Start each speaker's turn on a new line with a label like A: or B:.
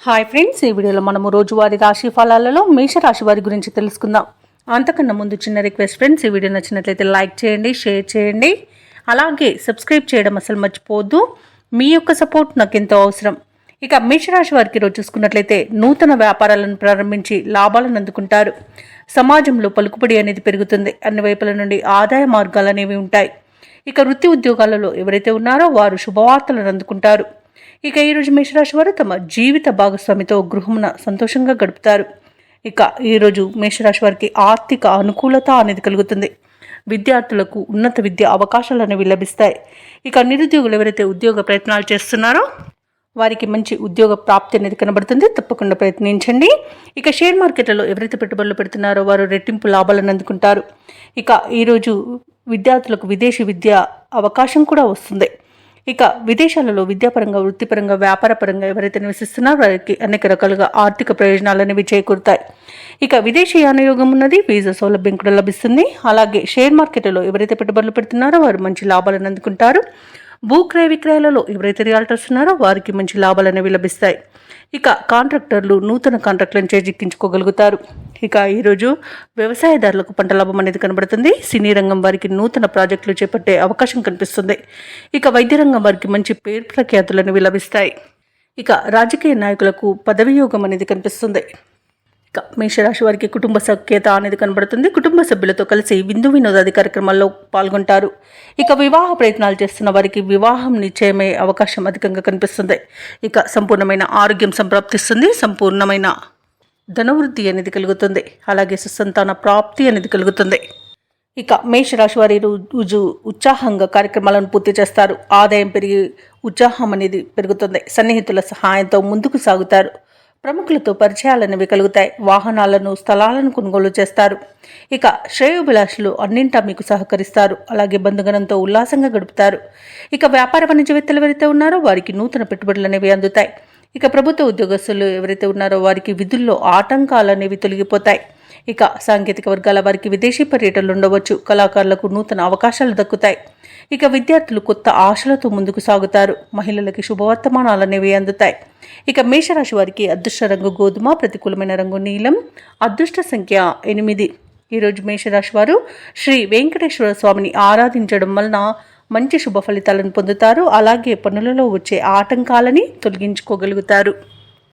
A: Hi friends, ఈ వీడియోలో మనము రోజువారీ రాశి ఫలాలలో మేషరాశి వారి గురించి తెలుసుకుందాం. అంతకన్నా ముందు చిన్న రిక్వెస్ట్ ఫ్రెండ్స్, ఈ వీడియో నచ్చినట్లయితే లైక్ చేయండి, షేర్ చేయండి, అలాగే సబ్స్క్రైబ్ చేయడం అసలు మర్చిపోవద్దు. మీ యొక్క సపోర్ట్ నాకు ఎంతో అవసరం. ఇక మేషరాశి వారికి రోజు చూసుకున్నట్లయితే నూతన వ్యాపారాలను ప్రారంభించి లాభాలను అందుకుంటారు. సమాజంలో పలుకుబడి అనేది పెరుగుతుంది. అన్ని వైపుల నుండి ఆదాయ మార్గాలు అనేవి ఉంటాయి. ఇక వృత్తి ఉద్యోగాలలో ఎవరైతే ఉన్నారో వారు శుభవార్తలను అందుకుంటారు. ఇక ఈరోజు మేషరాశి వారు తమ జీవిత భాగస్వామితో గృహమున సంతోషంగా గడుపుతారు. ఇక ఈరోజు మేషరాశి వారికి ఆర్థిక అనుకూలత అనేది కలుగుతుంది. విద్యార్థులకు ఉన్నత విద్య అవకాశాలు అనేవి లభిస్తాయి. ఇక నిరుద్యోగులు ఎవరైతే ఉద్యోగ ప్రయత్నాలు చేస్తున్నారో వారికి మంచి ఉద్యోగ ప్రాప్తి అనేది కనబడుతుంది. తప్పకుండా ప్రయత్నించండి. ఇక షేర్ మార్కెట్లలో ఎవరైతే పెట్టుబడులు పెడుతున్నారో వారు రెట్టింపు లాభాలను అందుకుంటారు. ఇక ఈరోజు విద్యార్థులకు విదేశీ విద్య అవకాశం కూడా వస్తుంది. ఇక విదేశాలలో విద్యాపరంగా, వృత్తిపరంగా, వ్యాపారపరంగా ఎవరైతే నివసిస్తున్నారో వారికి అనేక రకాలుగా ఆర్థిక ప్రయోజనాలు అనేవి చేకూరుతాయి. ఇక విదేశీ యానయోగం ఉన్నది, వీసా సౌలభ్యం కూడా లభిస్తుంది. అలాగే షేర్ మార్కెట్లో ఎవరైతే పెట్టుబడులు పెడుతున్నారో వారు మంచి లాభాలను అందుకుంటారు. భూక్రయ విక్రయాలలో ఎవరైతే రియాల్టర్స్ ఉన్నారో వారికి మంచి లాభాలు అనేవి లభిస్తాయి. ఇక కాంట్రాక్టర్లు నూతన కాంట్రాక్టులను చేజిక్కించుకోగలుగుతారు. ఇక ఈరోజు వ్యవసాయదారులకు పంట లాభం అనేది కనబడుతుంది. సినీ రంగం వారికి నూతన ప్రాజెక్టులు చేపట్టే అవకాశం కనిపిస్తుంది. ఇక వైద్య రంగం వారికి మంచి పేరు ప్రఖ్యాతులు అనేవి లభిస్తాయి. ఇక రాజకీయ నాయకులకు పదవి యోగం అనేది కనిపిస్తుంది. ఇక మేషరాశి వారికి కుటుంబ సఖ్యత అనేది కనబడుతుంది. కుటుంబ సభ్యులతో కలిసి విందు వినోదాది కార్యక్రమాల్లో పాల్గొంటారు. ఇక వివాహ ప్రయత్నాలు చేస్తున్న వారికి వివాహం నిశ్చయమయ్యే అవకాశం అధికంగా కనిపిస్తుంది. ఇక సంపూర్ణమైన ఆరోగ్యం సంప్రాప్తిస్తుంది. సంపూర్ణమైన ధనవృద్ధి అనేది కలుగుతుంది. అలాగే సుసంతాన ప్రాప్తి అనేది కలుగుతుంది. ఇక మేషరాశి వారి రోజు ఉత్సాహంగా కార్యక్రమాలను పూర్తి చేస్తారు. ఆదాయం పెరిగి ఉత్సాహం అనేది పెరుగుతుంది. సన్నిహితుల సహాయంతో ముందుకు సాగుతారు. ప్రముఖులతో పరిచయాలనేవి కలుగుతాయి. వాహనాలను, స్థలాలను కొనుగోలు చేస్తారు. ఇక శ్రేయోభిలాషులు అన్నింటా మీకు సహకరిస్తారు. అలాగే బంధుగణంతో ఉల్లాసంగా గడుపుతారు. ఇక వ్యాపార వాణిజ్యవేత్తలు ఎవరైతే ఉన్నారో వారికి నూతన పెట్టుబడులు అనేవి అందుతాయి. ఇక ప్రభుత్వ ఉద్యోగస్తులు ఎవరైతే ఉన్నారో వారికి విధుల్లో ఆటంకాలు అనేవి తొలగిపోతాయి. ఇక సాంకేతిక వర్గాల వారికి విదేశీ పర్యటనలు ఉండవచ్చు. కళాకారులకు నూతన అవకాశాలు దక్కుతాయి. ఇక విద్యార్థులు కొత్త ఆశలతో ముందుకు సాగుతారు. మహిళలకి శుభవర్తమానాలు అనేవి అందుతాయి. ఇక మేషరాశి వారికి అదృష్ట రంగు గోధుమ, ప్రతికూలమైన రంగు నీలం, అదృష్ట సంఖ్య 8. ఈరోజు మేషరాశి వారు శ్రీ వెంకటేశ్వర స్వామిని ఆరాధించడం వలన మంచి శుభ ఫలితాలను పొందుతారు. అలాగే పనులలో వచ్చే ఆటంకాలని తొలగించుకోగలుగుతారు.